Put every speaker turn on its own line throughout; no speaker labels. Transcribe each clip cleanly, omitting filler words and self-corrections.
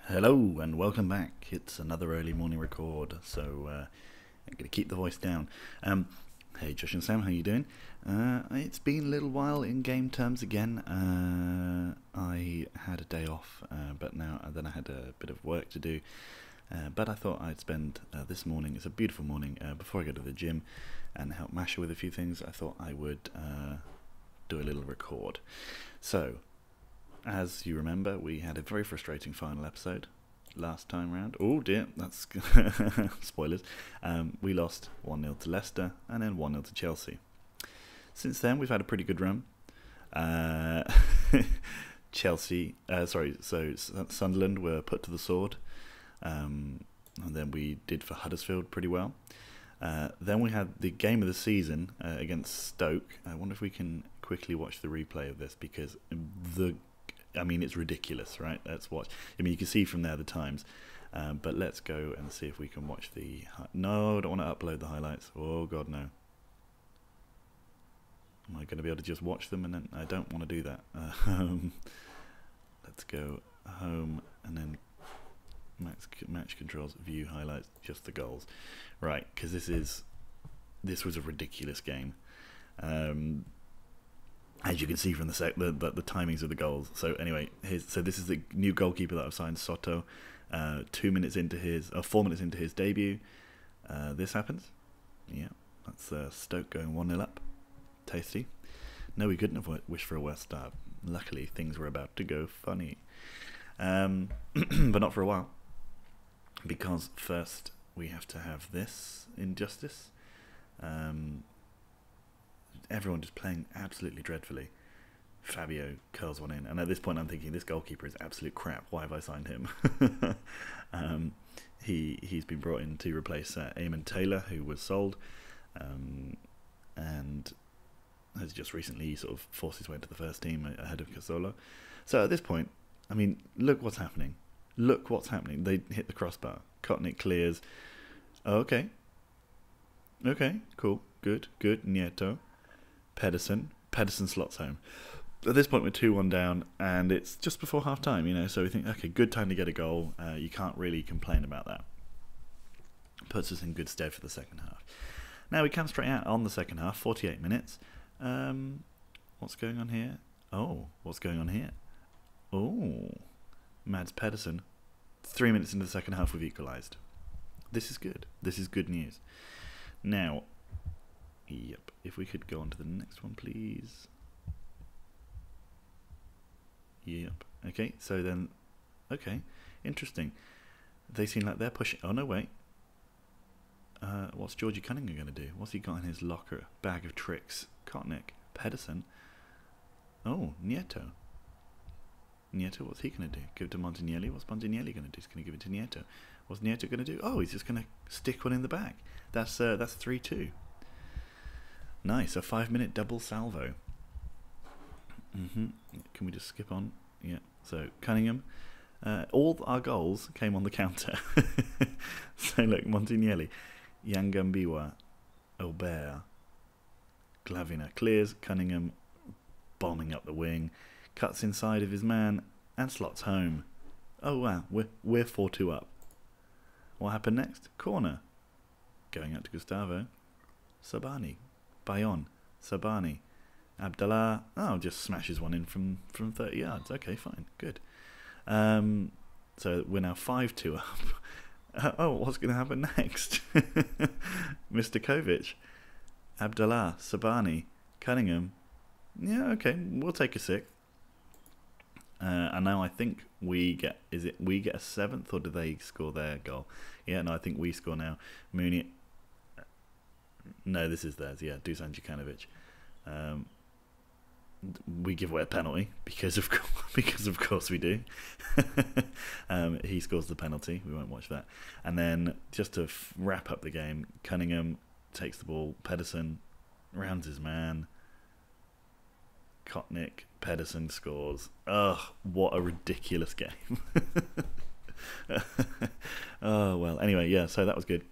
Hello and welcome back. It's another early morning record, so I'm going to keep the voice down. Hey Josh and Sam, how you doing? It's been a little while in game terms again. I had a day off, but then I had a bit of work to do. But I thought I'd spend this morning, it's a beautiful morning, before I go to the gym and help Masha with a few things, I thought I would do a little record. So, as you remember, we had a very frustrating final episode last time round. Oh dear, that's spoilers. We lost 1-0 to Leicester and then 1-0 to Chelsea. Since then, we've had a pretty good run. Sunderland were put to the sword. And then we did for Huddersfield pretty well. Then we had the game of the season against Stoke. I wonder if we can quickly watch the replay of this, because it's ridiculous, right? Let's watch. You can see from there the times. But let's go and see if we can watch the... No, I don't want to upload the highlights. Oh, God, no. Am I going to be able to just watch them? And then I don't want to do that. Let's go home and then match controls, view highlights, just the goals. Right, because this was a ridiculous game. As you can see from the timings of the goals. So anyway, so this is the new goalkeeper that I've signed, Soto. 4 minutes into his debut, this happens. Yeah, that's Stoke going 1-0 up. Tasty. No, we couldn't have wished for a worse start. Luckily, things were about to go funny, but not for a while, because first we have to have this injustice. Everyone just playing absolutely dreadfully. Fabio curls one in, and at this point I'm thinking, this goalkeeper is absolute crap. Why have I signed him? He's been brought in to replace Eamon Taylor, who was sold, and has just recently sort of forced his way into the first team ahead of Cazorla. So at this point, look what's happening. Look what's happening. They hit the crossbar. Kotnik clears. Oh, okay, cool, good. Nieto. Pedersen slots home. At this point we're 2-1 down, and it's just before half time, so we think, okay, good time to get a goal. You can't really complain about that. Puts us in good stead for the second half. Now we come straight out on the second half, 48 minutes. What's going on here? Oh, Mads Pedersen. 3 minutes into the second half we've equalised. This is good. This is good news. Now, yep, if we could go on to the next one, please. Yep. Okay, so then, okay, interesting. They seem like they're pushing... Oh, no, wait. What's Georgie Cunningham going to do? What's he got in his locker? Bag of tricks. Kotnik. Pedersen. Oh, Nieto. What's he going to do? Give it to Montignelli? What's Montignelli going to do? He's going to give it to Nieto. What's Nieto going to do? Oh, he's just going to stick one in the back. That's 3-2. Nice, a 5-minute double salvo. Can we just skip on? Yeah, so Cunningham. All our goals came on the counter. So look, Montignelli, Yangambiwa, Aubert, Glavina clears, Cunningham bombing up the wing, cuts inside of his man and slots home. Oh wow, we're 4-2 up. What happened next? Corner. Going out to Gustavo. Sabani. Bayon. Sabani. Abdallah. Oh, just smashes one in from 30 yards. Okay, fine. Good. So we're now 5-2 up. Oh, what's going to happen next? Mr. Kovic. Abdallah. Sabani. Cunningham. Yeah, okay. We'll take a sixth. And now I think we get a seventh, or do they score their goal? Yeah, no, I think we score now. Mooney. No, this is theirs. Yeah, Dusan Jukanovic. We give away a penalty because of course we do. He scores the penalty. We won't watch that. And then just to wrap up the game, Cunningham takes the ball. Pedersen rounds his man. Kotnik. Pedersen scores. Ugh, what a ridiculous game. Oh well. Anyway, yeah. So that was good.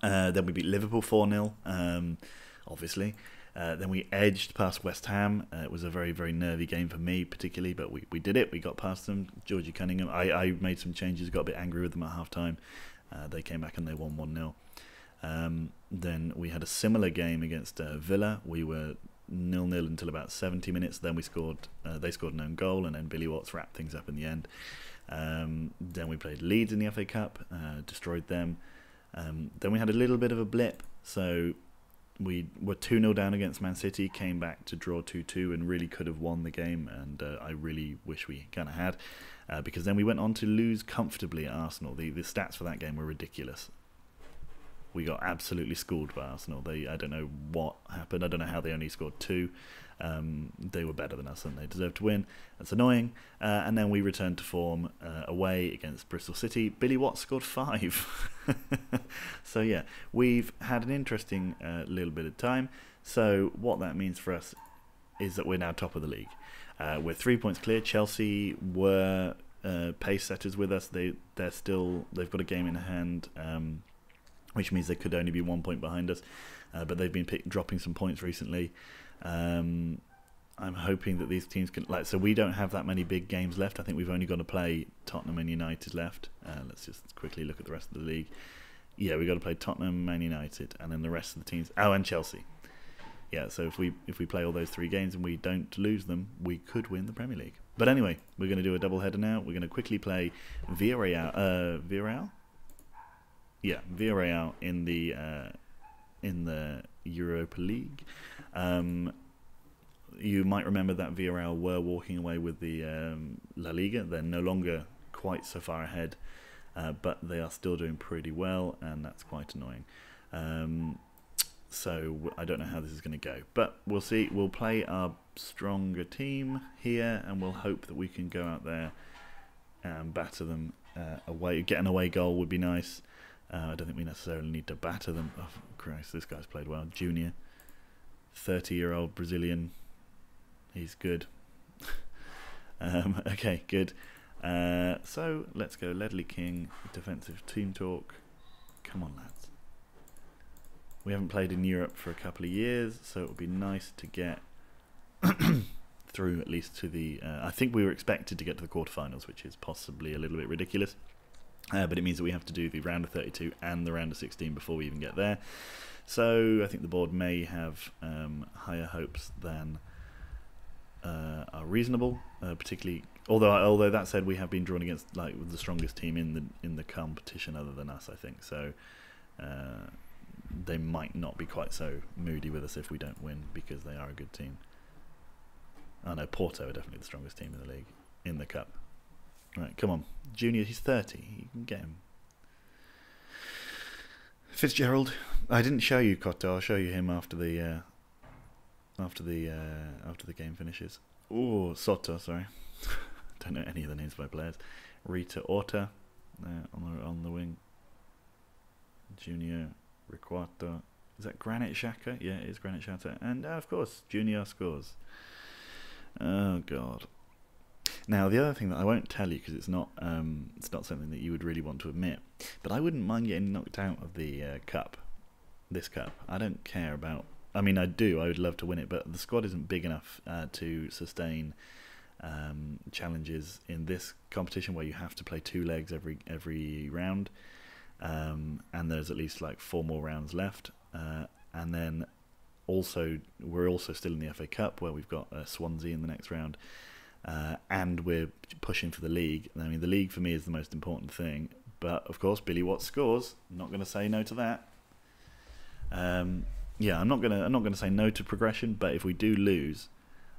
Then we beat Liverpool 4-0. Obviously. Then we edged past West Ham. It was a very, very nervy game for me particularly, but we did it. We got past them. Georgie Cunningham. I made some changes, got a bit angry with them at half-time. They came back and they won 1-0. Then we had a similar game against Villa. We were 0-0 until about 70 minutes. Then we scored. They scored an own goal, and then Billy Watts wrapped things up in the end. Then we played Leeds in the FA Cup, destroyed them. Then we had a little bit of a blip. So we were 2-0 down against Man City, came back to draw 2-2, and really could have won the game. And I really wish we kind of had, because then we went on to lose comfortably at Arsenal. The stats for that game were ridiculous. We got absolutely schooled by Arsenal. I don't know what happened. I don't know how they only scored 2. They were better than us and they deserved to win. That's annoying. And then we returned to form away against Bristol City. Billy Watts scored 5. So yeah, we've had an interesting little bit of time. So what that means for us is that we're now top of the league. We're 3 points clear. Chelsea were pace setters with us. They've got a game in hand, which means they could only be 1 point behind us, but they've been dropping some points recently. I'm hoping that these teams can, so we don't have that many big games left. I think we've only got to play Tottenham and United left. Let's just quickly look at the rest of the league. Yeah, we've got to play Tottenham, Man United, and then the rest of the teams. Oh, and Chelsea. Yeah, so if we play all those 3 games and we don't lose them, we could win the Premier League. But anyway, we're going to do a double header now. We're going to quickly play Villarreal. Villarreal? Yeah, Villarreal in the Europa League. You might remember that Villarreal were walking away with the La Liga. They're no longer quite so far ahead, but they are still doing pretty well, and that's quite annoying. So I don't know how this is going to go, but we'll see. We'll play our stronger team here, and we'll hope that we can go out there and batter them away. Get an away goal would be nice. I don't think we necessarily need to batter them. Oh, Christ, this guy's played well. Junior, 30-year-old Brazilian. He's good. Okay, good. So let's go. Ledley King, defensive team talk. Come on, lads. We haven't played in Europe for a couple of years, so it would be nice to get through at least to the... I think we were expected to get to the quarterfinals, which is possibly a little bit ridiculous. But it means that we have to do the round of 32 and the round of 16 before we even get there. So I think the board may have higher hopes than are reasonable, particularly. Although that said, we have been drawn against the strongest team in the competition other than us, I think. So they might not be quite so moody with us if we don't win, because they are a good team. I know Porto are definitely the strongest team in the league in the cup. Right, come on. Junior, he's 30. You can get him. Fitzgerald. I didn't show you Cotto. I'll show you him after the game finishes. Oh, Soto, sorry. Don't know any of the names of my players. Rita Orta on the wing. Junior Riquato. Is that Granit Xhaka? Yeah, it is Granit Xhaka. And of course, Junior scores. Oh God. Now, the other thing that I won't tell you, because it's not something that you would really want to admit, but I wouldn't mind getting knocked out of the cup, this cup. I don't care about... I mean, I do. I would love to win it, but the squad isn't big enough to sustain challenges in this competition where you have to play 2 legs every round, and there's at least 4 more rounds left. And then also, we're also still in the FA Cup where we've got Swansea in the next round. And we're pushing for the league. I mean, the league for me is the most important thing. But of course, Billy Watts scores. I'm not going to say no to that. Yeah, I'm not going to say no to progression. But if we do lose,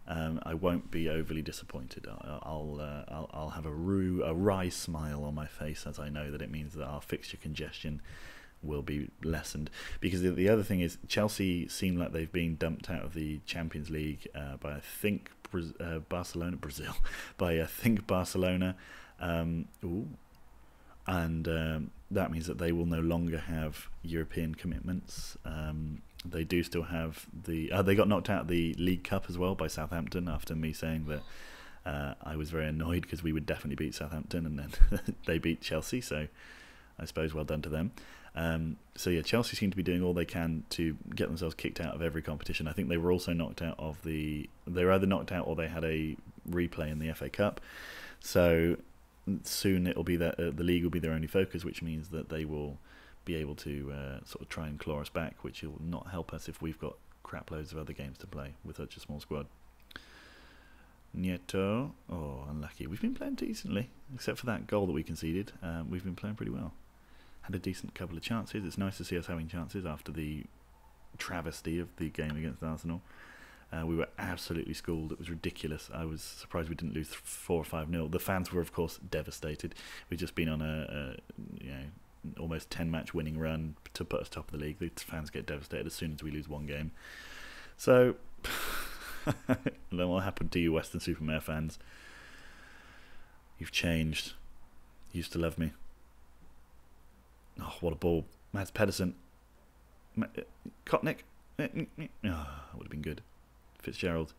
I won't be overly disappointed. I'll have a wry smile on my face, as I know that it means that our fixture congestion will be lessened. Because the other thing is, Chelsea seem like they've been dumped out of the Champions League by, I think, Barcelona, and that means that they will no longer have European commitments. They do still have they got knocked out of the League Cup as well by Southampton, after me saying that I was very annoyed because we would definitely beat Southampton, and then they beat Chelsea, so I suppose well done to them. So yeah, Chelsea seem to be doing all they can to get themselves kicked out of every competition. I think they were also knocked out of they were either knocked out or they had a replay in the FA Cup. So soon it'll be that the league will be their only focus, which means that they will be able to sort of try and claw us back, which will not help us if we've got crap loads of other games to play with such a small squad. Nieto, oh, unlucky. We've been playing decently, except for that goal that we conceded. We've been playing pretty well. Had a decent couple of chances. It's nice to see us having chances after the travesty of the game against Arsenal. We were absolutely schooled. It was ridiculous. I was surprised we didn't lose 4 or 5-0. The fans were, of course, devastated. We've just been on a almost 10-match winning run to put us top of the league. The fans get devastated as soon as we lose one game. So, then what happened to you, Weston Super Mare fans? You've changed. You used to love me. Oh, what a ball. Mads Pedersen. Kotnik. Oh, that would have been good. Fitzgerald.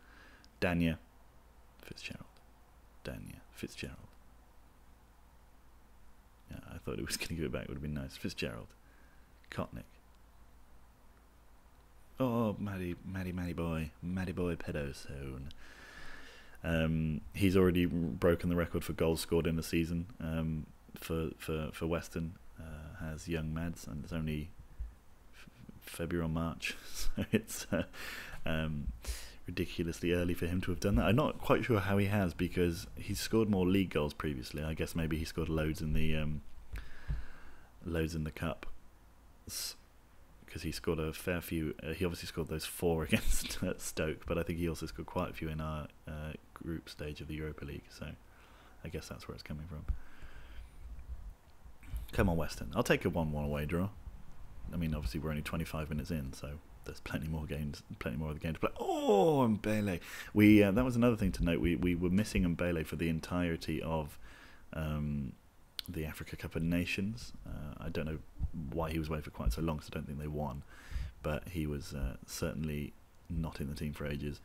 Danya. Fitzgerald. Danya. Fitzgerald. Yeah, I thought it was going to give it back. It would have been nice. Fitzgerald. Kotnik. Oh, Matty boy. Matty boy Pedersen. He's already broken the record for goals scored in the season for Weston. Has young Mads, and it's only February or March, so it's ridiculously early for him to have done that. I'm not quite sure how he has, because he's scored more league goals previously. I guess maybe he scored loads in the cup, because he scored a fair few. He obviously scored those 4 against Stoke, but I think he also scored quite a few in our group stage of the Europa League, so I guess that's where it's coming from. Come on, Weston. I'll take a 1-1 away draw. I mean, obviously we're only 25 minutes in, so there's plenty more of the game to play. Oh, Mbele. That was another thing to note. We were missing Mbele for the entirety of the Africa Cup of Nations. I don't know why he was away for quite so long, because I don't think they won. But he was certainly not in the team for ages.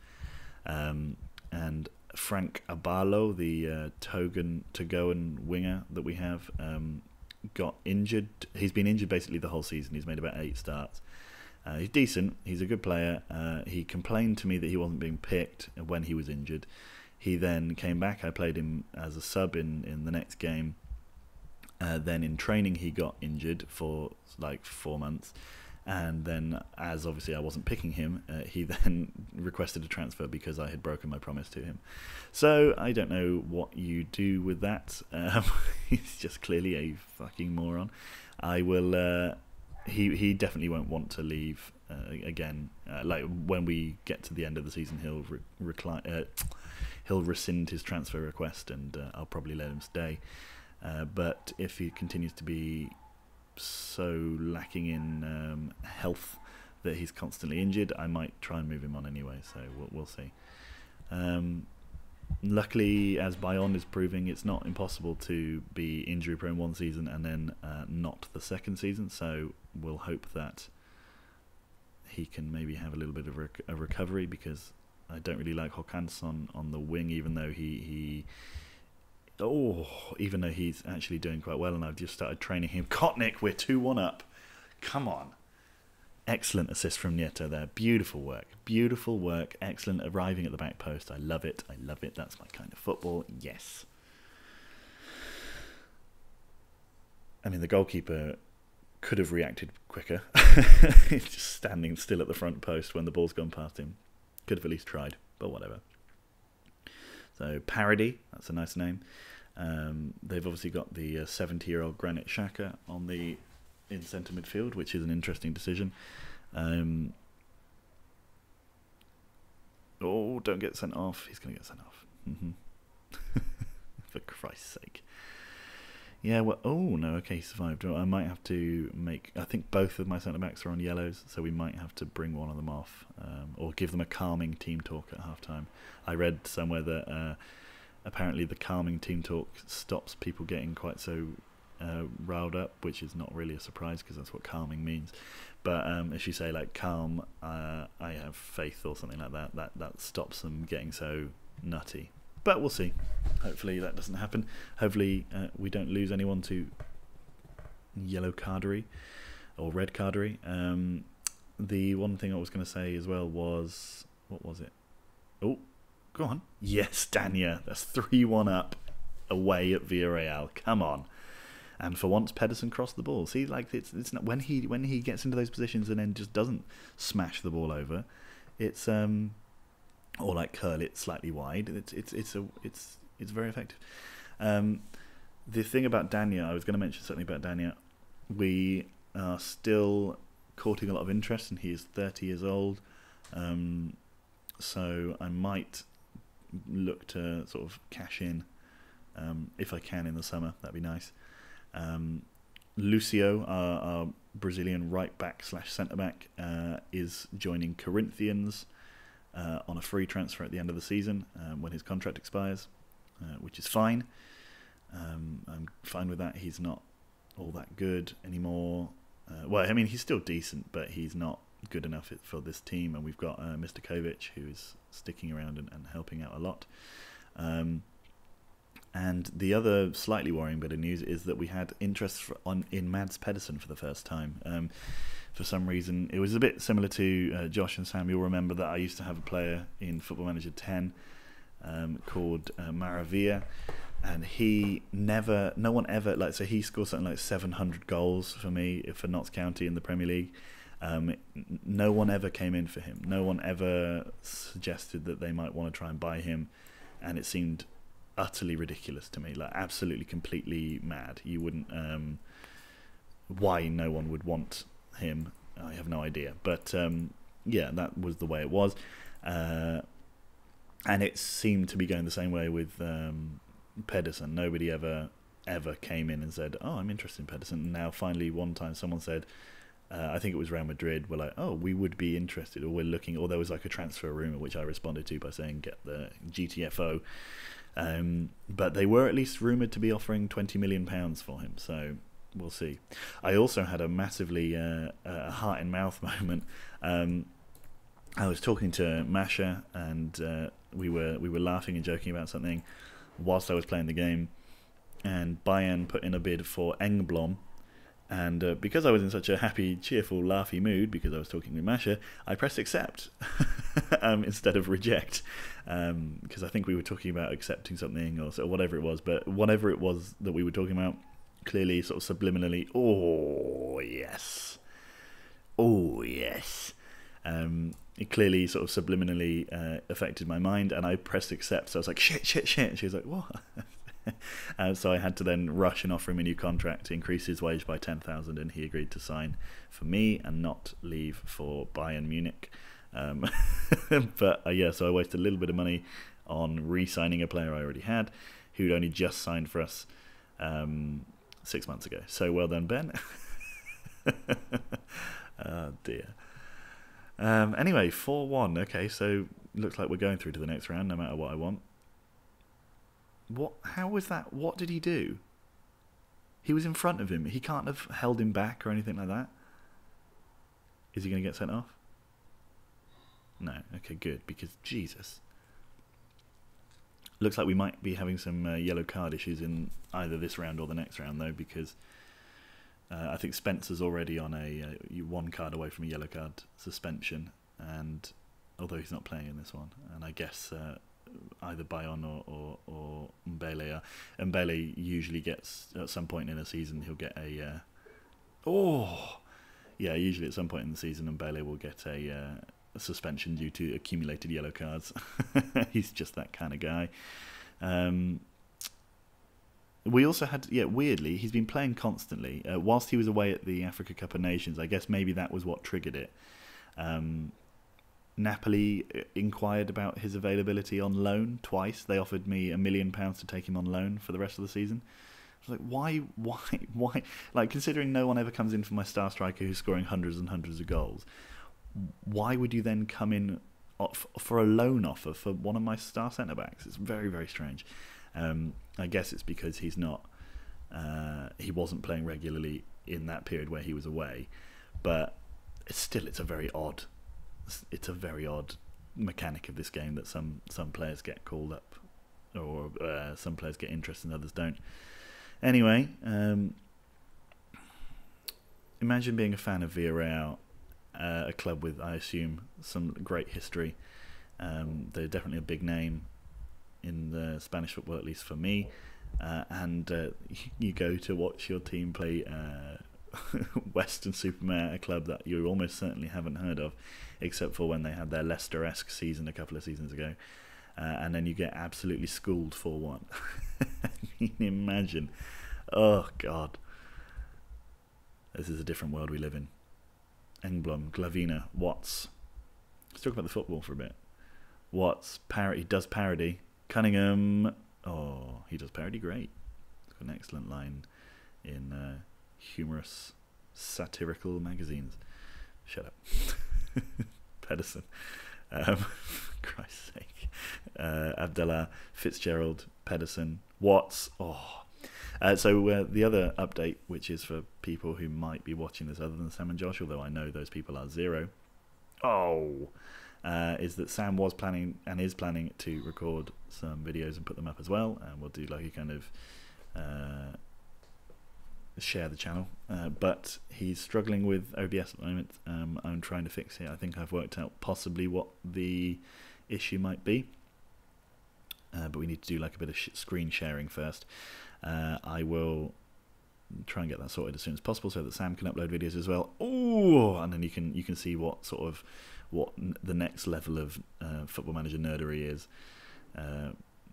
And Frank Abalo, the Togoan winger that we have, got injured. He's been injured basically the whole season. He's made about 8 starts. He's decent. He's a good player. He complained to me that he wasn't being picked when he was injured. He then came back. I played him as a sub in the next game. Then in training he got injured for like 4 months. And then, as obviously I wasn't picking him, he then requested a transfer because I had broken my promise to him. So I don't know what you do with that. He's just clearly a fucking moron. I will. He definitely won't want to leave again. Like when we get to the end of the season, he'll rescind his transfer request, and I'll probably let him stay. But if he continues to be so lacking in health that he's constantly injured, I might try and move him on anyway, so we'll see. Luckily, as Bayonne is proving, it's not impossible to be injury prone one season and then not the second season, so we'll hope that he can maybe have a little bit of a recovery, because I don't really like Håkansson on the wing, even though even though he's actually doing quite well, and I've just started training him. Kotnik, we're 2-1 up. Come on. Excellent assist from Nieto there. Beautiful work. Excellent arriving at the back post. I love it. That's my kind of football. Yes. I mean, the goalkeeper could have reacted quicker. He's just standing still at the front post when the ball's gone past him. Could have at least tried, but whatever. So Parody, that's a nice name. They've obviously got the 70-year-old Granit Xhaka in centre midfield, which is an interesting decision. Don't get sent off. He's going to get sent off. For Christ's sake. Yeah, well, he survived. Well, I might have to I think both of my centre-backs are on yellows, so we might have to bring one of them off, or give them a calming team talk at half-time. I read somewhere that apparently the calming team talk stops people getting quite so riled up, which is not really a surprise, because that's what calming means. But if you say, like, calm, I have faith, or something like that, that stops them getting so nutty. But we'll see. Hopefully that doesn't happen. Hopefully we don't lose anyone to yellow cardery. or red cardery. The one thing I was going to say as well was, what was it? Oh, go on. Yes, Dania. That's 3-1 up away at Villarreal. Come on. And for once, Pedersen crossed the ball. See, like it's not when he gets into those positions and then just doesn't smash the ball over. It's or like curl it slightly wide. It's very effective. The thing about Dania, I was going to mention something about Dania. We are still courting a lot of interest, and he is 30 years old. So I might look to sort of cash in if I can in the summer. That'd be nice. Lucio, our Brazilian right back / centre back, is joining Corinthians on a free transfer at the end of the season when his contract expires, which is fine. I'm fine with that. He's not all that good anymore. Well, I mean, he's still decent, but he's not good enough for this team. And we've got Mr. Kovic, who is sticking around and helping out a lot. And the other slightly worrying bit of news is that we had interest in Mads Pedersen for the first time. For some reason, it was a bit similar to Josh and Sam. You'll remember that I used to have a player in Football Manager 10 called Maravilla, and no one ever, so he scored something like 700 goals for me for Notts County in the Premier League. No one ever came in for him. No one ever suggested that they might want to try and buy him, and it seemed utterly ridiculous to me, like absolutely completely mad. You wouldn't why no one would want him, I have no idea, but yeah, that was the way it was, and it seemed to be going the same way with Pedersen. Nobody ever came in and said, oh, I'm interested in Pedersen. And now finally one time someone said, I think it was Real Madrid, were like, oh, we would be interested, or we're looking, or there was like a transfer rumour, which I responded to by saying get the GTFO. But they were at least rumoured to be offering £20 million for him, so we'll see. I also had a massively heart in mouth moment. I was talking to Masha, and we were laughing and joking about something whilst I was playing the game, and Bayern put in a bid for Engblom. And because I was in such a happy, cheerful, laughy mood, because I was talking with Masha, I pressed accept instead of reject, because I think we were talking about accepting something or whatever it was. But whatever it was that we were talking about, clearly sort of subliminally, oh yes, it clearly sort of subliminally affected my mind, and I pressed accept. So I was like, shit. And she was like, what? So I had to then rush and offer him a new contract, increase his wage by 10,000, and he agreed to sign for me and not leave for Bayern Munich. But yeah, so I wasted a little bit of money on re-signing a player I already had, who'd only just signed for us 6 months ago. So well done, Ben. Oh dear. Anyway, 4-1. Okay, so looks like we're going through to the next round, no matter what I want. What? How was that? What did he do? He was in front of him. He can't have held him back or anything like that. Is he going to get sent off? No. Okay, good, because Jesus. Looks like we might be having some yellow card issues in either this round or the next round, though, because I think Spencer's already on a one card away from a yellow card suspension, and although he's not playing in this one, and I guess either Bayonne or Mbele are. Mbele usually gets, at some point in a season, he'll get a... usually at some point in the season, Mbele will get a suspension due to accumulated yellow cards. He's just that kind of guy. We also had, weirdly, he's been playing constantly. Whilst he was away at the Africa Cup of Nations, I guess maybe that was what triggered it. Napoli inquired about his availability on loan twice. They offered me £1 million to take him on loan for the rest of the season. I was like, why? Like, considering no one ever comes in for my star striker who's scoring hundreds and hundreds of goals, why would you then come in for a loan offer for one of my star centre-backs? It's very, very strange. I guess it's because he's not... he wasn't playing regularly in that period where he was away. But it's a very odd... It's a very odd mechanic of this game that some players get called up, or some players get interested and others don't. Anyway, imagine being a fan of Villarreal, a club with, I assume, some great history. They're definitely a big name in the Spanish football, at least for me. And you go to watch your team play Weston Super Mare, a club that you almost certainly haven't heard of, except for when they had their Leicester-esque season a couple of seasons ago. And then you get absolutely schooled 4-1. You can imagine. Oh, God. This is a different world we live in. Engblom, Glavina, Watts. Let's talk about the football for a bit. Watts, he does parody. Cunningham, oh, he does parody great. He's got an excellent line in humorous, satirical magazines. Shut up. Pedersen. Christ's sake. Abdallah, Fitzgerald, Pedersen, Watts. Oh. So the other update, which is for people who might be watching this other than Sam and Josh, although I know those people are zero. Is that Sam was planning and is planning to record some videos and put them up as well, and we'll do like a kind of share the channel, but he's struggling with OBS at the moment. I'm trying to fix it. I think I've worked out possibly what the issue might be, but we need to do like a bit of screen sharing first. I will try and get that sorted as soon as possible so that Sam can upload videos as well. Oh, and then you can see what the next level of Football Manager nerdery is.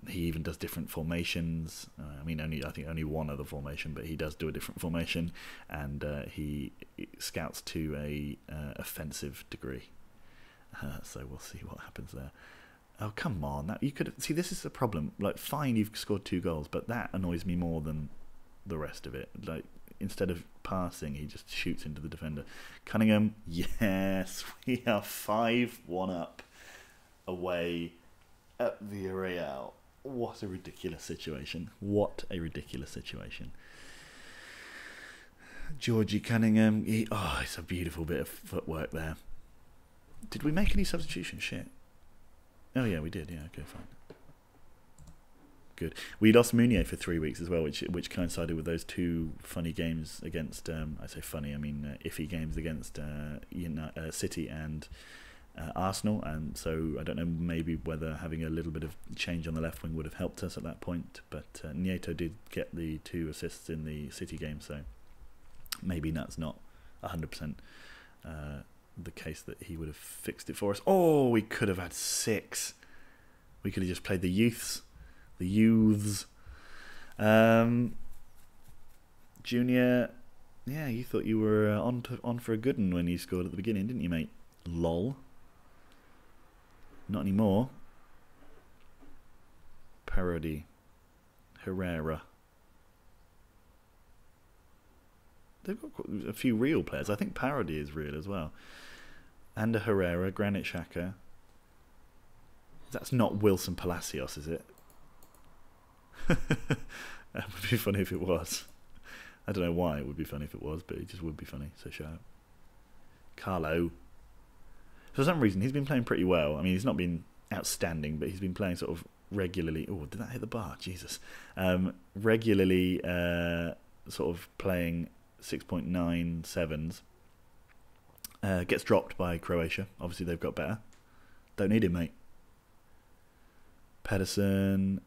He even does different formations. I think only one other formation, but he does do a different formation, and he scouts to a offensive degree. So we'll see what happens there. Oh, come on! That you could see. This is the problem. Like, fine, you've scored 2 goals, but that annoys me more than the rest of it. Like, instead of passing, he just shoots into the defender. Cunningham, yes, we are 5-1 up away at Villarreal. What a ridiculous situation. What a ridiculous situation. Georgie Cunningham, it's a beautiful bit of footwork there. Did we make any substitutions? Shit. Oh yeah, we did. Yeah, okay, fine. Good. We lost Meunier for 3 weeks as well, which coincided with those 2 funny games against. I say funny, I mean iffy games against City and Arsenal, and so I don't know maybe whether having a little bit of change on the left wing would have helped us at that point. But Nieto did get the 2 assists in the City game, so maybe that's not 100%. The case that he would have fixed it for us. Oh, we could have had 6. We could have just played the youths. Junior, yeah, you thought you were on for a good one when you scored at the beginning, didn't you, mate? Lol. Not anymore. Parody. Herrera. They've got a few real players. I think Parody is real as well. And a Herrera, Granit Xhaka. That's not Wilson Palacios, is it? That would be funny if it was. I don't know why it would be funny if it was, but it just would be funny, so shut up. Carlo. For some reason, he's been playing pretty well. I mean, he's not been outstanding, but he's been playing sort of regularly. Oh, did that hit the bar? Jesus. Regularly sort of playing 6.97s. Gets dropped by Croatia. Obviously, they've got better. Don't need him, mate. Pedersen.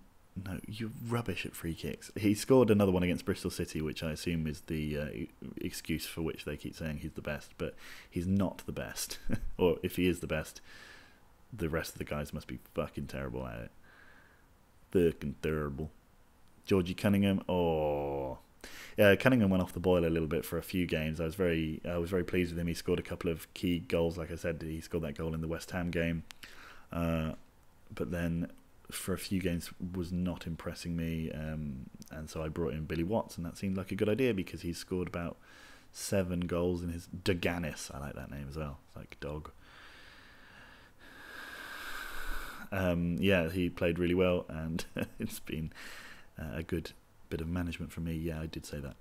No, you're rubbish at free kicks. He scored another one against Bristol City, which I assume is the excuse for which they keep saying he's the best, but he's not the best. Or if he is the best, the rest of the guys must be fucking terrible at it. Fucking terrible. Georgie Cunningham. Oh, yeah, Cunningham went off the boil a little bit for a few games. I was very pleased with him. He scored a couple of key goals. Like I said, he scored that goal in the West Ham game, but then for a few games was not impressing me, and so I brought in Billy Watts, and that seemed like a good idea because he's scored about 7 goals in his Doganis. I like that name as well. It's like dog. Yeah, he played really well, and it's been a good bit of management from me. Yeah, I did say that.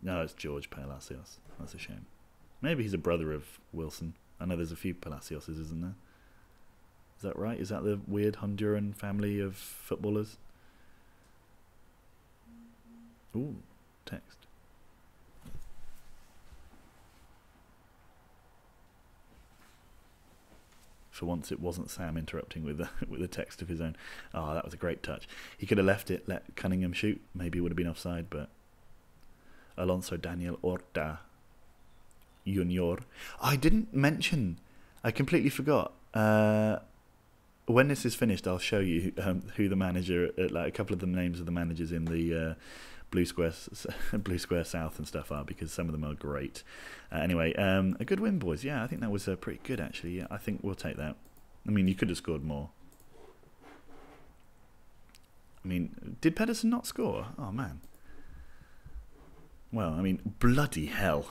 No, it's George Palacios. That's a shame. Maybe he's a brother of Wilson. I know there's a few Palacioses, isn't there? Is that right? Is that the weird Honduran family of footballers? Ooh, text. For once, it wasn't Sam interrupting with a text of his own. Oh, that was a great touch. He could have left it, let Cunningham shoot. Maybe it would have been offside, but Alonso Daniel Horta Junior. I didn't mention. I completely forgot. When this is finished, I'll show you who the manager, like a couple of the names of the managers in the Blue Square South and stuff are, because some of them are great. Anyway, a good win, boys. Yeah, I think that was pretty good, actually. Yeah, I think we'll take that. I mean, you could have scored more. I mean, did Pedersen not score? Oh, man. Well, I mean, bloody hell.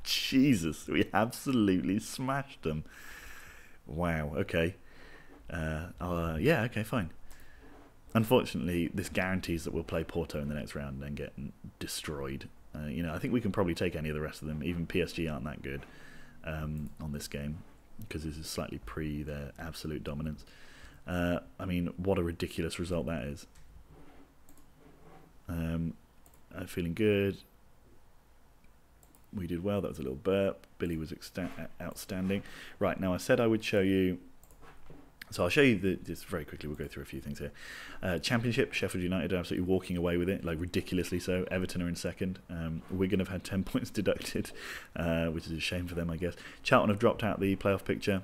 Jesus, we absolutely smashed them. Wow, okay. Yeah, okay, fine. Unfortunately, this guarantees that we'll play Porto in the next round and then get destroyed. I think we can probably take any of the rest of them. Even PSG aren't that good on this game, because this is slightly pre their absolute dominance. I mean, what a ridiculous result that is. I'm feeling good. We did well. That was a little burp. Billy was outstanding. Right, now I said I would show you. So I'll show you just very quickly. We'll go through a few things here. Championship, Sheffield United are absolutely walking away with it, like ridiculously so. Everton are in second. Wigan have had 10 points deducted, which is a shame for them, I guess. Charlton have dropped out the playoff picture.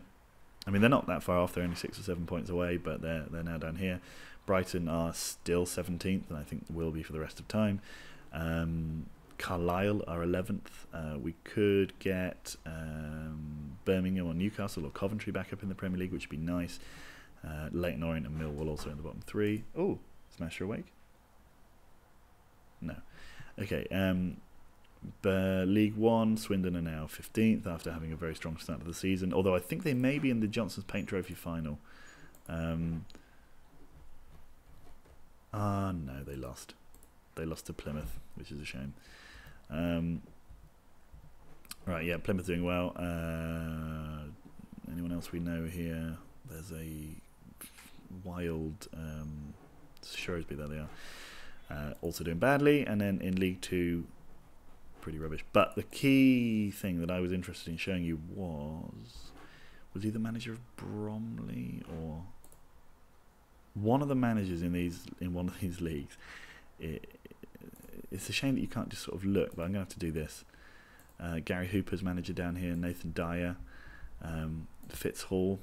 I mean, they're not that far off. They're only 6 or 7 points away, but they're now down here. Brighton are still 17th, and I think will be for the rest of time. Carlisle are 11th. We could get Birmingham or Newcastle or Coventry back up in the Premier League, which would be nice. Leyton Orient and Millwall also in the bottom 3. Oh, Smasher awake? No. Okay. League One, Swindon are now 15th after having a very strong start to the season. Although I think they may be in the Johnson's Paint Trophy final. No, they lost. They lost to Plymouth, which is a shame. Right, yeah, Plymouth doing well. Anyone else we know here? There's a wild Shrewsbury, there they are. Also doing badly, and then in League Two, pretty rubbish. But the key thing that I was interested in showing you was he the manager of Bromley or one of the managers in one of these leagues? It's a shame that you can't just sort of look, but I'm going to have to do this. Gary Hooper's manager down here, Nathan Dyer, Fitz Hall,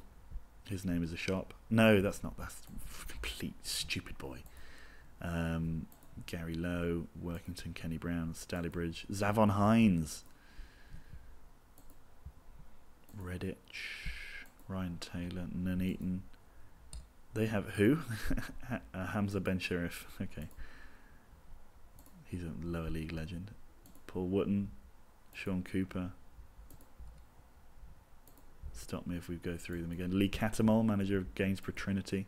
his name is a shop. No, that's not. That's complete stupid boy. Gary Lowe, Workington, Kenny Brown, Stalybridge, Zavon Hines, Redditch, Ryan Taylor, Nuneaton. They have who? Hamza Ben Sherif. Okay. He's a lower league legend. Paul Wotton, Sean Cooper. Stop me if we go through them again. Lee Catamol, manager of Gainsborough Trinity.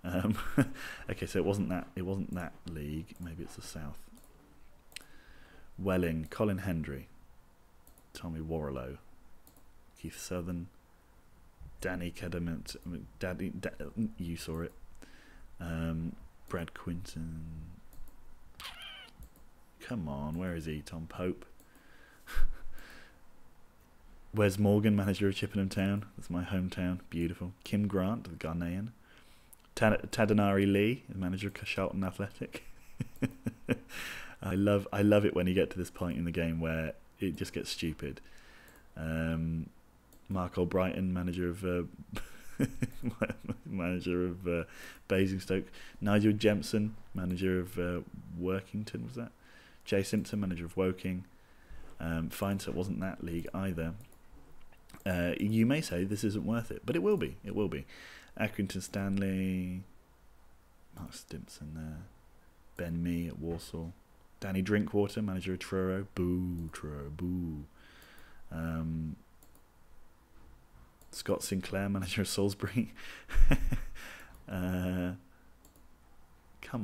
Okay, so it wasn't that league. Maybe it's the South. Welling, Colin Hendry, Tommy Warlow, Keith Southern, Danny Kedement. You saw it. Brad Quinton. Come on, where is he? Tom Pope. Wes Morgan, manager of Chippenham Town. That's my hometown. Beautiful. Kim Grant, the Ghanaian. Tadanari Lee, the manager of Charlton Athletic. I love it when you get to this point in the game where it just gets stupid. Mark Albrighton, manager of Basingstoke. Nigel Jempson, manager of Workington, was that? Jay Simpson, manager of Woking. Fine, so it wasn't that league either. You may say this isn't worth it, but it will be. It will be. Accrington Stanley, Mark Stimpson there. Ben Mee at Walsall. Danny Drinkwater, manager of Truro. Boo, Truro, boo. Scott Sinclair, manager of Salisbury. Come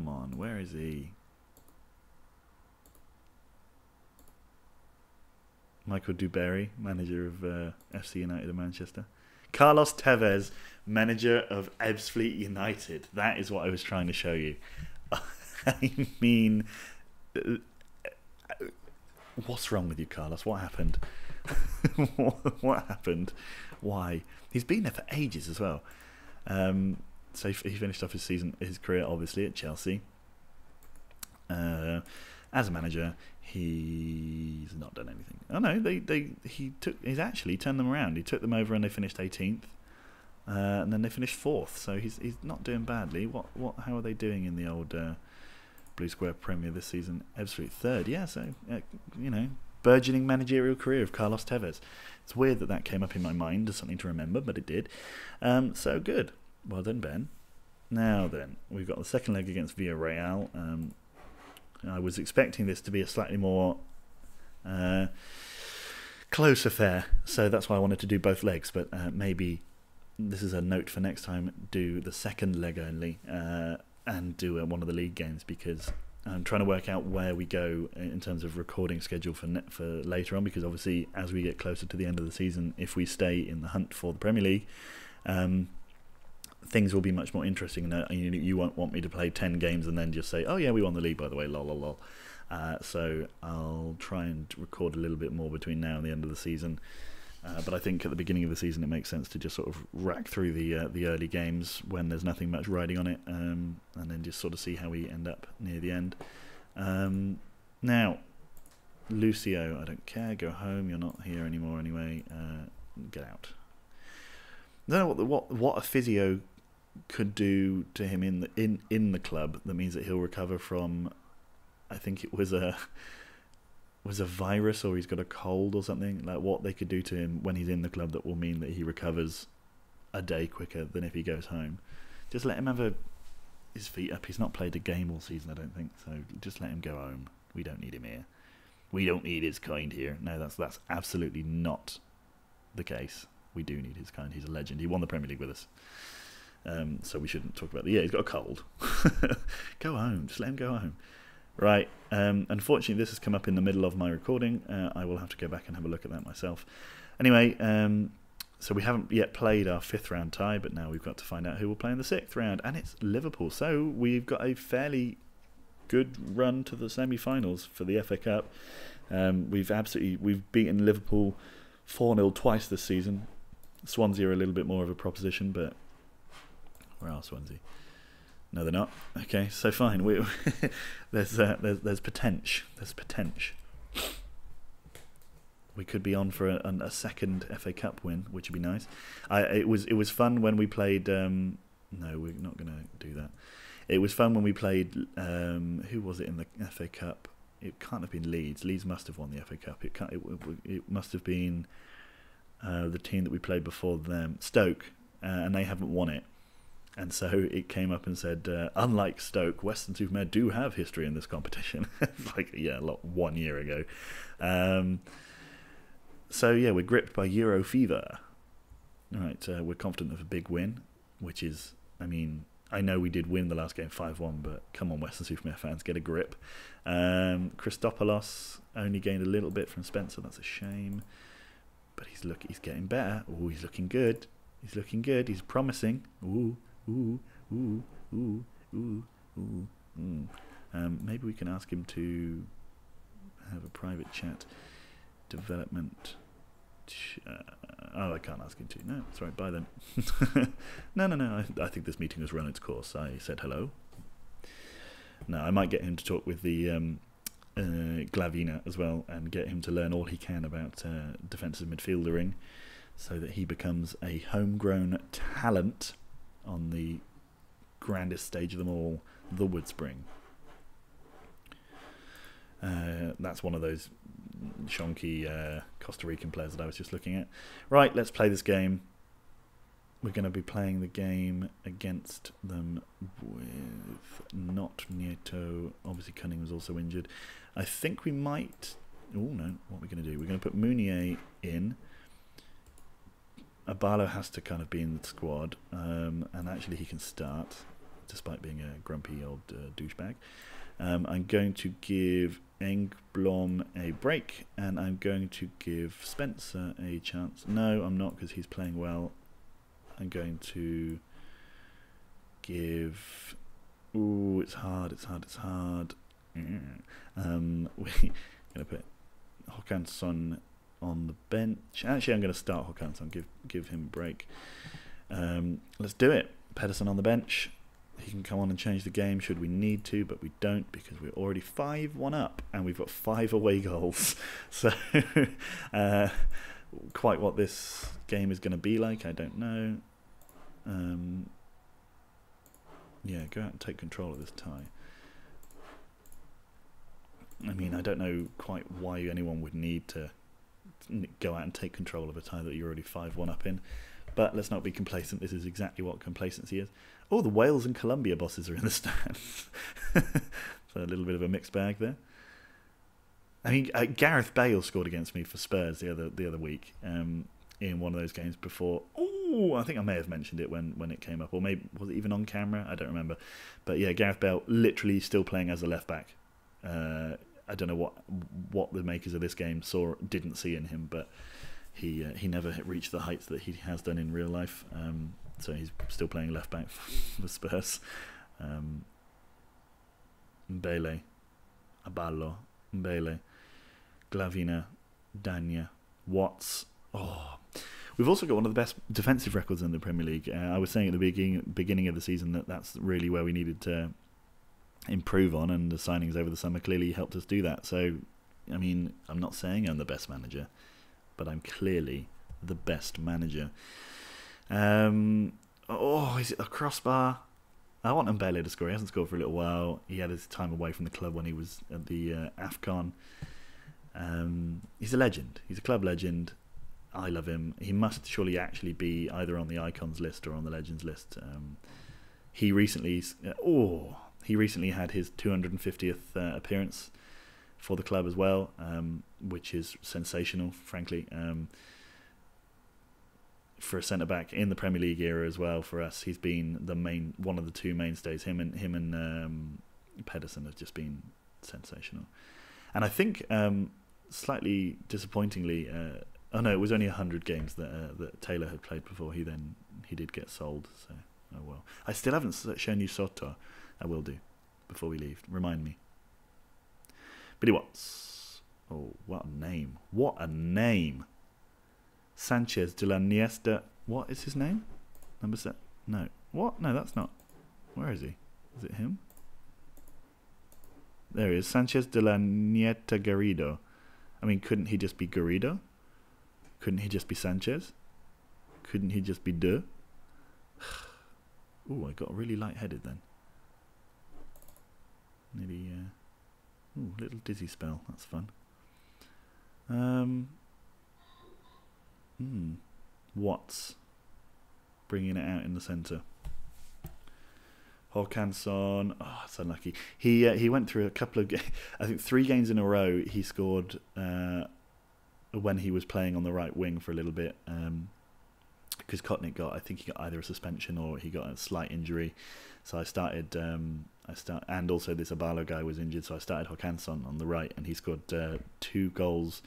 on, where is he? Michael Duberry, manager of FC United of Manchester. Carlos Tevez, manager of Ebbsfleet United. That is what I was trying to show you. I mean, what's wrong with you, Carlos? What happened? What happened? Why? He's been there for ages as well. So he finished off his career obviously at Chelsea. As a manager, he's not done anything. Oh no, he's actually turned them around. He took them over and they finished 18th, and then they finished 4th. So he's not doing badly. How are they doing in the old Blue Square Premier this season? Absolute 3rd. Yeah, so burgeoning managerial career of Carlos Tevez. It's weird that came up in my mind as something to remember, but it did. So good. Well done, Ben. Now then, we've got the second leg against Villarreal. I was expecting this to be a slightly more close affair, so that's why I wanted to do both legs, but maybe this is a note for next time, do the second leg only and do one of the league games, because I'm trying to work out where we go in terms of recording schedule for later on, because obviously as we get closer to the end of the season, if we stay in the hunt for the Premier League, things will be much more interesting. You won't want me to play 10 games and then just say, oh yeah, we won the league by the way, lol lol lol. So I'll try and record a little bit more between now and the end of the season. But I think at the beginning of the season it makes sense to just sort of rack through the early games when there's nothing much riding on it, and then just sort of see how we end up near the end. Now, Lucio, I don't care, go home, you're not here anymore anyway, get out. I don't know what a physio could do to him in the club that means that he'll recover from, I think it was a virus, or he's got a cold or something, like what they could do to him when he's in the club that will mean that he recovers a day quicker than if he goes home. Just let him have his feet up. He's not played a game all season, I don't think, so just let him go home. We don't need him here. We don't need his kind here. No, that's absolutely not the case. We do need his kind. He's a legend. He won the Premier League with us. So we shouldn't talk about that. Yeah, he's got a cold. Go home. Just let him go home. Right. Unfortunately, this has come up in the middle of my recording. I will have to go back and have a look at that myself. Anyway, so we haven't yet played our 5th round tie, but now we've got to find out who will play in the 6th round, and it's Liverpool. So we've got a fairly good run to the semi-finals for the FA Cup. We've beaten Liverpool 4-0 twice this season. Swansea are a little bit more of a proposition, but where are Swansea? No, they're not. Okay, so fine. There's potential. There's potential. We could be on for a second FA Cup win, which would be nice. It was fun when we played. No, we're not going to do that. It was fun when we played. Who was it in the FA Cup? It can't have been Leeds. Leeds must have won the FA Cup. It must have been the team that we played before them, Stoke, and they haven't won it. And so it came up and said, unlike Stoke, Weston Super Mare do have history in this competition. Like, yeah, 1 year ago. So, yeah, we're gripped by Euro fever. All right, we're confident of a big win, which is, I mean, I know we did win the last game 5-1, but come on, Weston Super Mare fans, get a grip. Christopoulos only gained a little bit from Spencer. That's a shame. But he's getting better. Oh, he's looking good. He's looking good. He's promising. Ooh. Maybe we can ask him to have a private chat. Development. I can't ask him to. No, it's right. Bye then. No. I think this meeting has run its course. I said hello. No, I might get him to talk with the Glavina as well, and get him to learn all he can about defensive midfieldering, so that he becomes a homegrown talent on the grandest stage of them all, the Woodspring. That's one of those shonky Costa Rican players that I was just looking at. Right, let's play this game. We're going to be playing the game against them with not Nieto. Obviously, Cunning was also injured. I think we might... Oh, no. What are we going to do? We're going to put Mounier in. Abalo has to kind of be in the squad. And actually, he can start, despite being a grumpy old douchebag. I'm going to give Engblom a break. And I'm going to give Spencer a chance. No, I'm not, because he's playing well. I'm going to give... Ooh, it's hard. We're going to put Håkansson on the bench. Actually, I'm going to start Håkansson, give him a break. Let's do it. Pedersen on the bench. He can come on and change the game should we need to, but we don't because we're already 5-1 up and we've got 5 away goals. So quite what this game is going to be like, I don't know. Yeah, go out and take control of this tie. I mean, I don't know quite why anyone would need to go out and take control of a tie that you're already 5-1 up in. But let's not be complacent. This is exactly what complacency is. Oh, the Wales and Colombia bosses are in the stands. So a little bit of a mixed bag there. I mean, Gareth Bale scored against me for Spurs the other week in one of those games before. Oh, I think I may have mentioned it when it came up, or maybe was it even on camera? I don't remember. But yeah, Gareth Bale literally still playing as a left back. I don't know what the makers of this game didn't see in him, but he never reached the heights that he has done in real life. So he's still playing left back for Spurs. Mbele, Aballo, Mbele, Glavina, Danya, Watts. Oh, we've also got one of the best defensive records in the Premier League. I was saying at the beginning of the season that's really where we needed to improve on, and the signings over the summer clearly helped us do that. So, I mean, I'm not saying I'm the best manager, but I'm clearly the best manager. Oh, is it a crossbar? I want Mbele to score. He hasn't scored for a little while. He had his time away from the club when he was at the AFCON. He's a legend. He's a club legend. I love him. He must surely actually be either on the icons list or on the legends list. He recently had his 250th appearance for the club as well, which is sensational, frankly. For a centre back in the Premier League era as well, for us, he's been one of the two mainstays. Him and Pedersen have just been sensational. And I think slightly disappointingly, it was only 100 games that Taylor had played before he did get sold. So oh well. I still haven't shown you Soto. I will do before we leave. Remind me. Billy Watts. Oh, what a name! What a name! Sanchez de la Niesta. What is his name? Number 7. No. What? No, that's not. Where is he? Is it him? There he is. Sanchez de la Nieta Garrido. I mean, couldn't he just be Garrido? Couldn't he just be Sanchez? Couldn't he just be De? Ooh, I got really lightheaded then. Maybe, little dizzy spell. That's fun. Watts bringing it out in the centre. Håkansson, it's unlucky. He went through a couple of I think 3 games in a row he scored when he was playing on the right wing for a little bit, because Kotnik got either a suspension or he got a slight injury. So I started and also this Aballo guy was injured, so I started Håkansson on the right, and he scored 2 goals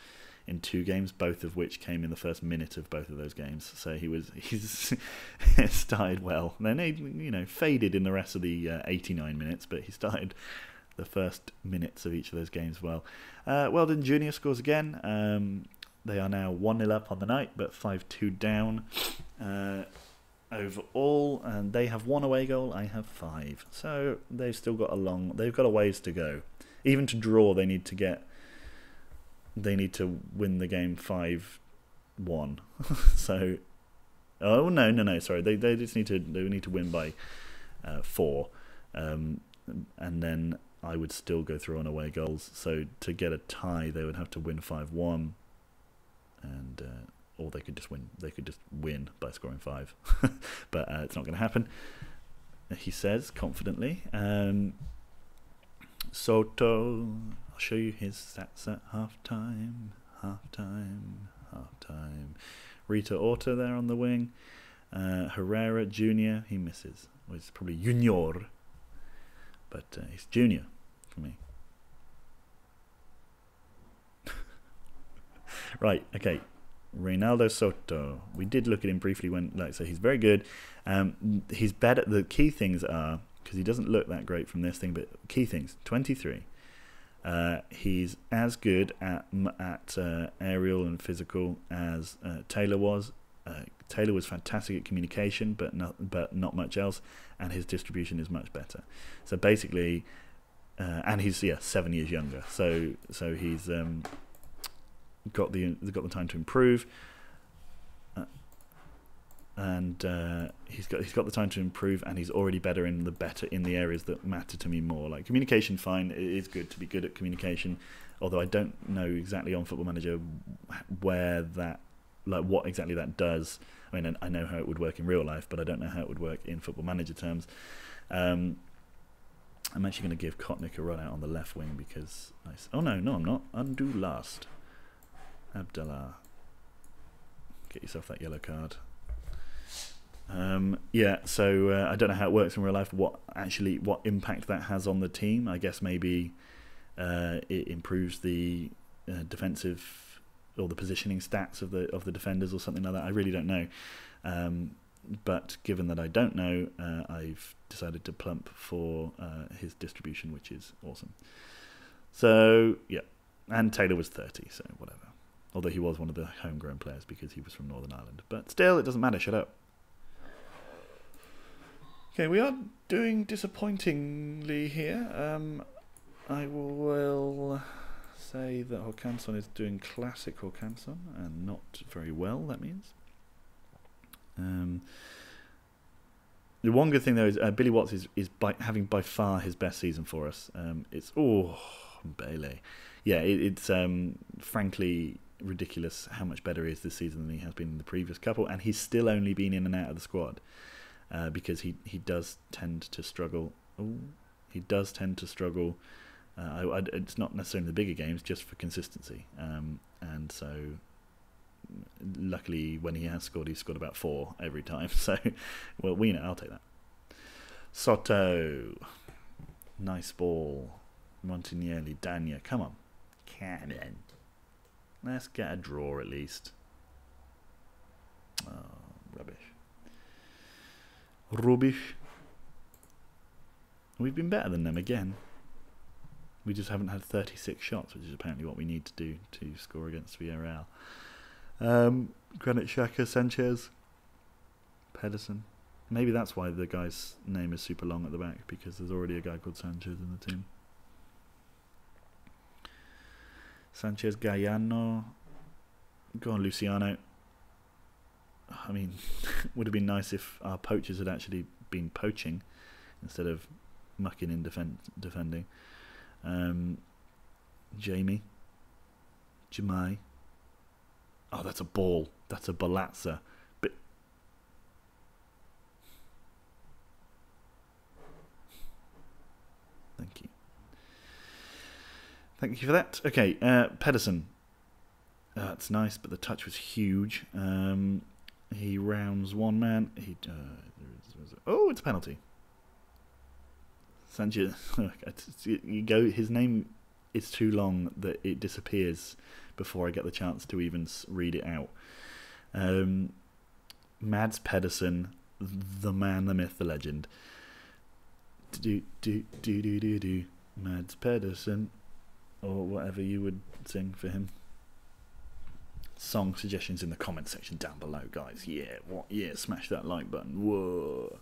in 2 games, both of which came in the first minute of both of those games. So he's started well. Then he faded in the rest of the 89 minutes, but he started the first minutes of each of those games well. Weldon Jr. scores again. They are now 1-0 up on the night, but 5-2 down overall, and they have 1 away goal. I have 5, so they've still got a ways to go. Even to draw, they need to win the game 5-1. So, no, sorry, they just need to win by 4, and then I would still go through on away goals. So to get a tie, they would have to win 5-1, and or they could just win. They could just win by scoring 5, but it's not going to happen. He says confidently. Soto. I'll show you his stats at half-time. Rita Orta there on the wing. Herrera Jr. He misses. Well, it's probably Junior, but he's Junior for me. Right, okay. Reynaldo Soto. We did look at him briefly so he's very good. He's better. The key things are, because he doesn't look that great from this thing, but key things: 23. He's as good at aerial and physical as Taylor was. Taylor was fantastic at communication, but not much else, and his distribution is much better. So basically, and he's 7 years younger. So he's got the time to improve, and he's got the time to improve, and he's already better in the areas that matter to me more. Like communication, fine, it is good to be good at communication, although I don't know exactly on Football Manager what exactly that does. I mean, I know how it would work in real life, but I don't know how it would work in Football Manager terms. I'm actually going to give Kotnik a run out on the left wing because oh no, I'm not. Undo last. Abdallah, get yourself that yellow card. So I don't know how it works in real life. What impact that has on the team? I guess maybe it improves the defensive or the positioning stats of the defenders or something like that. I really don't know. But given that I don't know, I've decided to plump for his distribution, which is awesome. So yeah, and Taylor was 30, so whatever. Although he was one of the homegrown players because he was from Northern Ireland. But still, it doesn't matter. Shut up. Okay, we are doing disappointingly here. I will say that Håkansson is doing classic Håkansson and not very well, that means. The one good thing though is Billy Watts is having by far his best season for us. It's Bailey. Yeah, it's frankly ridiculous how much better he is this season than he has been in the previous couple, and he's still only been in and out of the squad because he does tend to struggle. It's not necessarily in the bigger games, just for consistency. And so, luckily, when he has scored, he's scored about 4 every time. So, well, I'll take that. Soto, nice ball. Montignelli, Dania, come on, Cannon. Let's get a draw at least. Oh, rubbish. We've been better than them again. We just haven't had 36 shots, which is apparently what we need to do to score against Villarreal. Granit Xhaka, Sanchez, Pedersen. Maybe that's why the guy's name is super long at the back, because there's already a guy called Sanchez in the team. Sanchez, Galliano. Go on, Luciano. I mean, would have been nice if our poachers had actually been poaching instead of mucking in defending. Jamie. Jamai. Oh, that's a ball. That's a Balazza. But thank you. Thank you for that. Okay, Pedersen. That's nice, but the touch was huge. He rounds one man. It's a penalty. Sanchez. His name is too long that it disappears before I get the chance to even read it out. Mads Pedersen, the man, the myth, the legend. Mads Pedersen, or whatever you would sing for him. Song suggestions in the comment section down below, guys. Yeah, smash that like button. Whoa.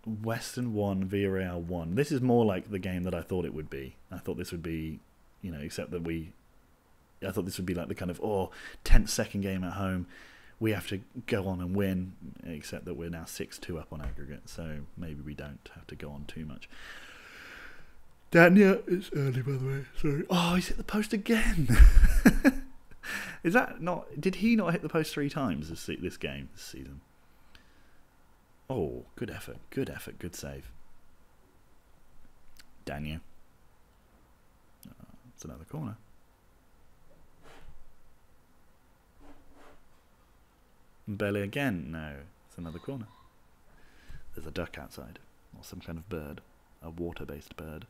Weston 1, Villarreal 1. This is more like the game that I thought it would be. I thought this would be, except that I thought this would be like the kind of, tense second game at home. We have to go on and win, except that we're now 6-2 up on aggregate, so maybe we don't have to go on too much. Dania, it's early by the way, sorry. Oh, he's hit the post again. Is that not, did he not hit the post 3 times this season? Oh, good effort, good save. Dania. It's another corner. Belly again. No, it's another corner. There's a duck outside, or some kind of bird, a water-based bird.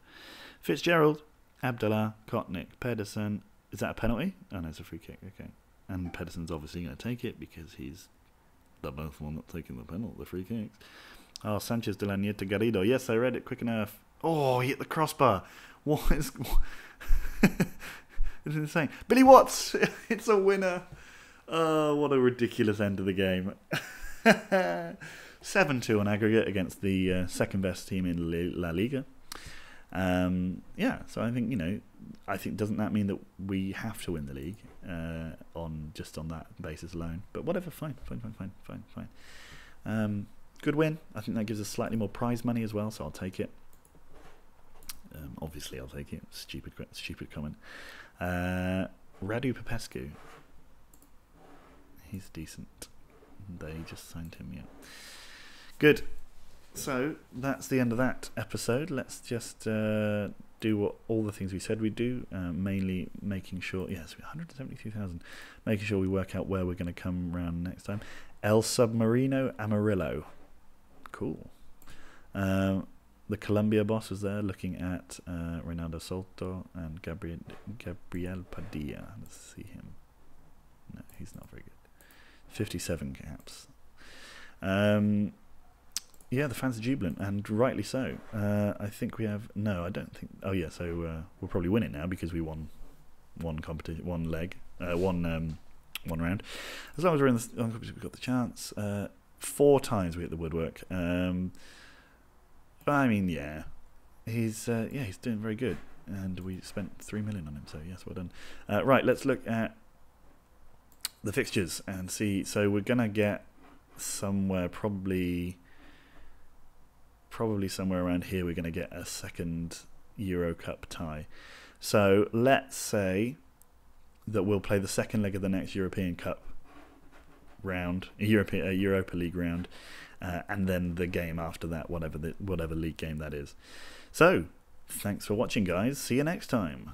Fitzgerald, Abdallah, Kotnik, Pedersen. Is that a penalty? Oh no, it's a free kick. Okay, and Pedersen's obviously going to take it because he's the best one that's taking the free kicks. Oh, Sanchez de la Nieta Garrido. Yes, I read it quick enough. Oh, he hit the crossbar. What is... It's insane. Billy Watts! It's a winner. Oh, what a ridiculous end to the game. 7-2 on aggregate against the second best team in La Liga. Yeah, so I think, doesn't that mean that we have to win the league on that basis alone? But whatever, fine. Good win. I think that gives us slightly more prize money as well, so I'll take it. Obviously, I'll take it. Stupid comment. Radu Popescu. He's decent. They just signed him, yeah. Good. So that's the end of that episode. Let's just do all the things we said we'd do, mainly making sure, yes, 172,000, making sure we work out where we're going to come round next time. El Submarino Amarillo. Cool. The Colombia boss was there looking at Reynaldo Soto and Gabriel Padilla. Let's see him. No, he's not very good. 57 caps. Yeah, the fans are jubilant, and rightly so. I think we have... No, I don't think... Oh, yeah, so we'll probably win it now because we won one competition, one round. As long as we're in the competition, we've got the chance. 4 times we hit the woodwork. I mean, yeah. He's doing very good. And we spent 3 million on him, so yes, well done. Right, let's look at the fixtures and see. So we're going to get somewhere probably somewhere around here we're going to get a second Euro Cup tie. So let's say that we'll play the second leg of the next European Cup round, Europa League round, and then the game after that, whatever league game that is. So thanks for watching, guys. See you next time.